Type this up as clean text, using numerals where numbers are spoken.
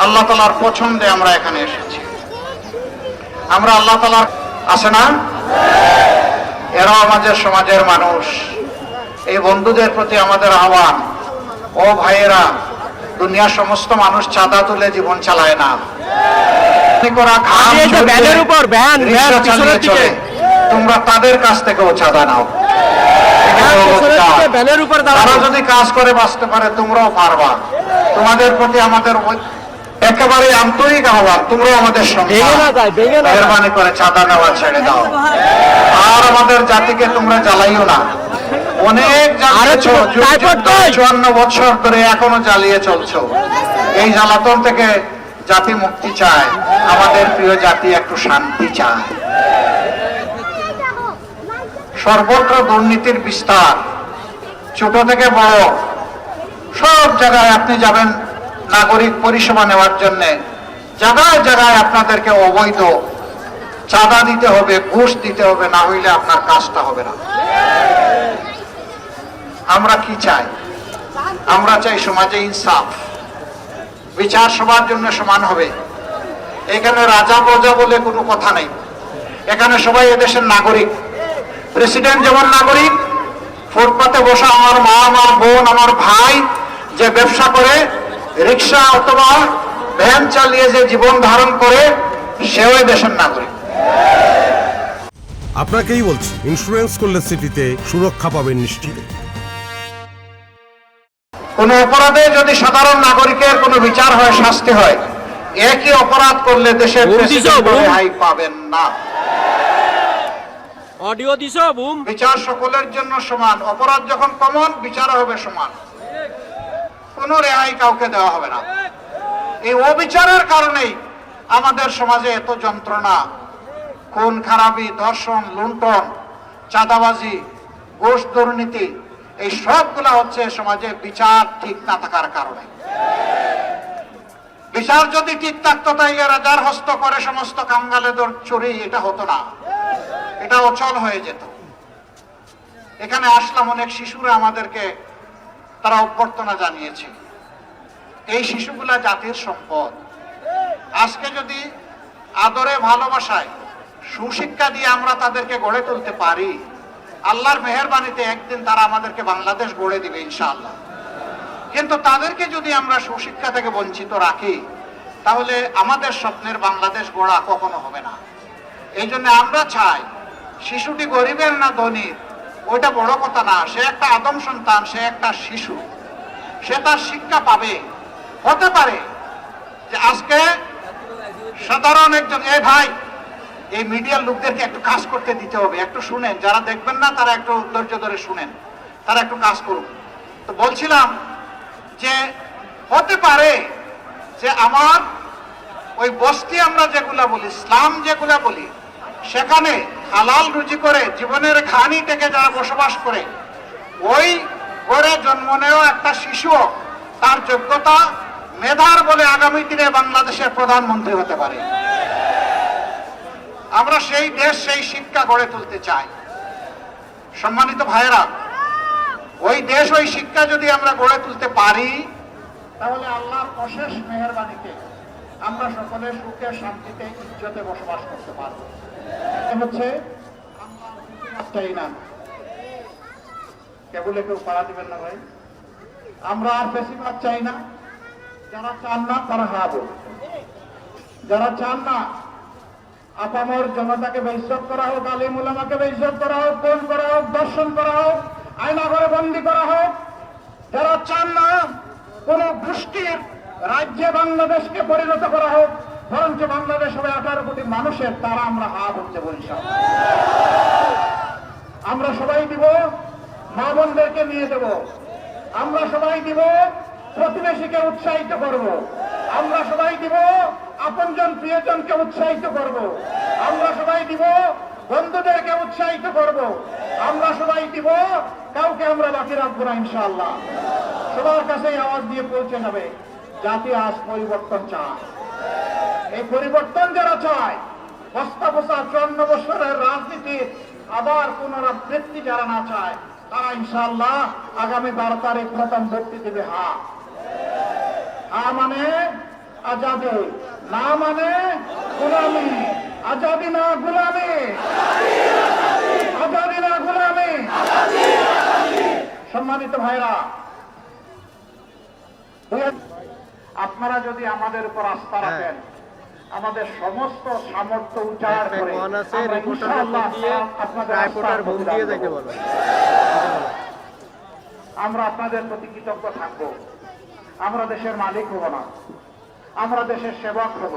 আল্লাহ তাআলার পছন্দে আমরা এখানে এসেছি। আমরা আল্লাহ তাআলার আছে না, এরাও আমাদের সমাজের মানুষ। এই বন্ধুদের প্রতি আমাদের আহ্বান, ও ভাইয়েরা, দুনিয়ার সমস্ত মানুষ চাঁদা তুলে জীবন চালায় না। তোমরা তাদের কাছ থেকেও চাঁদা নাও। তারা যদি কাজ করে বাঁচতে পারে, তোমরাও পারবা। তোমাদের প্রতি আমাদের একেবারে আন্তরিক আহ্বান, তোমরাও আমাদের সঙ্গে মেহরবানি করে চাঁদা নেওয়া ছেড়ে দাও। আর আমাদের জাতিকে তোমরা জ্বালাইও না। অনেক 54 বছর ধরে এখনো জ্বালিয়ে চলছো। এই জ্বালাতন থেকে জাতি মুক্তি চায়। আমাদের প্রিয় জাতি একটু শান্তি চায়। সর্বত্র দুর্নীতির বিস্তার, ছোট থেকে বড় সব জায়গায় আপনি যাবেন নাগরিক পরিষেবা নেওয়ার জন্য, জায়গায় জায়গায় আপনাদেরকে অবৈধ চাঁদা দিতে হবে, ঘুষ দিতে হবে, না হইলে আপনার কাজটা হবে না। আমরা কি চাই? আমরা চাই সমাজে ইনসাফ, বিচার সবার জন্য সমান হবে। এখানে রাজা প্রজা বলে কোনো কথা নেই। এখানে সবাই এদেশের নাগরিক। প্রেসিডেন্ট যেমন নাগরিক, ফুটপাতে বসা আমার মা, আমার বোন, আমার ভাই যে ব্যবসা করে, রিক্সা অথবা ভ্যান চালিয়ে যে জীবন ধারণ করে, সেও দেশের নাগরিক। আপনাকেই বলছি, ইন্স্যুরেন্স করলে সিটিতে সুরক্ষা পাবেন নিশ্চিত। কোন অপরাধে যদি সাধারণ নাগরিকের কোনো বিচার হয়, শাস্তি হয়, একই অপরাধ করলে দেশের প্রেসিডেন্ট রেহাই পাবেন না। অডিও দিছো বুম। বিচার সকলের জন্য সমান। অপরাধ যখন কমন, বিচার হবে সমান। কোনো রেহাই কাউকে দেওয়া হবে না। এই অবিচারের কারণেই আমাদের সমাজে এত যন্ত্রণা, খুন খারাপি, ধর্ষণ, লুণ্ঠন, চাঁদাবাজি, ঘুষ, দুর্নীতি, এই সবগুলা হচ্ছে সমাজে বিচার ঠিক না থাকার কারণে। বিচার যদি ঠিক থাকতো, তাইলে রাজার হস্ত করে সমস্ত কাঙ্গালেদের চুরি, এটা হতো না, এটা অচল হয়ে যেত। এখানে আসলাম, অনেক শিশুরা আমাদেরকে তারা অভ্যর্থনা জানিয়েছে। এই শিশুগুলা জাতির সম্পদ। আজকে যদি আদরে, ভালোবাসায়, সুশিক্ষা দিয়ে আমরা তাদেরকে গড়ে তুলতে পারি, আল্লাহর মেহেরবানিতে একদিন তারা আমাদেরকে বাংলাদেশ গড়ে দিবে ইনশাআল্লাহ। কিন্তু তাদেরকে যদি আমরা সুশিক্ষা থেকে বঞ্চিত রাখি, তাহলে আমাদের স্বপ্নের বাংলাদেশ গড়া কখনো হবে না। এই জন্য আমরা চাই, শিশুটি গরিবের না ধনীর ওইটা বড় কথা না। সে একটা আদম সন্তান, সে একটা শিশু, সে তার শিক্ষা পাবে। হতে পারে যে আজকে সাধারণ একজন, এই ভাই, এই মিডিয়ার লোকদেরকে একটু কাজ করতে দিতে হবে, একটু শুনেন, যারা দেখবেন না তারা একটু ধৈর্য ধরে শুনেন, তারা একটু কাজ করুন। তো বলছিলাম যে হতে পারে যে আমার ওই বস্তি আমরা যেগুলা বলি, ইসলাম যেগুলা বলি, সেখানে হালাল রুজি করে জীবনের ঘানি থেকে যারা বসবাস করে, ওই ঘরে জন্ম নেওয়া একটা শিশু তার যোগ্যতা, মেধার বলে আগামী দিনে বাংলাদেশের প্রধানমন্ত্রী হতে পারে। আমরা সেই দেশ, সেই শিক্ষা গড়ে তুলতে চাই। সম্মানিত ভাইয়েরা, ওই দেশ, ওই শিক্ষা যদি আমরা গড়ে তুলতে পারি, তাহলে আল্লাহর অশেষ মেহেরবানিতে আমরা সকলে সুখে, শান্তিতে, ইজ্জতে বসবাস করতে পারবো। হচ্ছে চাই না, কেবলে কেউ পাড়া দিবেন না ভাই। আমরা আর বেশিরভাগ চাই না। যারা চান না তারা হা বলুন। যারা চান না আপামর জনতাকে বেইজ্জত করা হোক, আলিম উলামাকে বেইজ্জত করা হোক, খুন করা হোক, দর্শন করা হোক, আয়না ঘরে বন্দী করা হোক, যারা চান না কোন গোষ্ঠীর রাজ্যে বাংলাদেশকে পরিণত করা হোক, বরঞ্চ বাংলাদেশ হবে 18 কোটি মানুষের, তারা আমরা হা বলতে বলি। আমরা সবাই দিব, মা বোনদেরকে নিয়ে দেব। আমরা সবাই দিব, প্রতিবেশীকে উৎসাহিত করব। আমরা সবাই দিব, আপনজন প্রিয়জনকে উৎসাহিত করব। আমরা সবাই দিব, বন্ধুদেরকে উৎসাহিত করব। আমরা সবাই দিব, কাউকে আমরা বাকি রাখবো না ইনশাআল্লাহ। সবার কাছেই আওয়াজ দিয়ে পৌঁছে যাবে, জাতি আজ পরিবর্তন চায়। এই পরিবর্তন যারা চায়, বস্তা বসা 54 বছরের রাজনীতির আবার পুনরাবৃত্তি যারা না চায়, তারা ইনশাআল্লাহ আগামী 12 তারিখ প্রথম ভোটটি দেবে হা। হা মানে আজাদি, না মানে গোলামি, আজাদি না গোলামি, আজাদি না গোলামি। সম্মানিত ভাইরা, আপনারা যদি আমাদের উপর আস্থা রাখেন, আমাদের সমস্ত সামর্থ্য উজাড় করে আমরা ইনশাআল্লাহ আপনাদের আস্থার ভোট দিয়ে যাইতে বলবো। আমরা আপনাদের প্রতি কৃতজ্ঞ থাকবো। আমরা দেশের মালিক হব না, আমরা দেশের সেবক হব।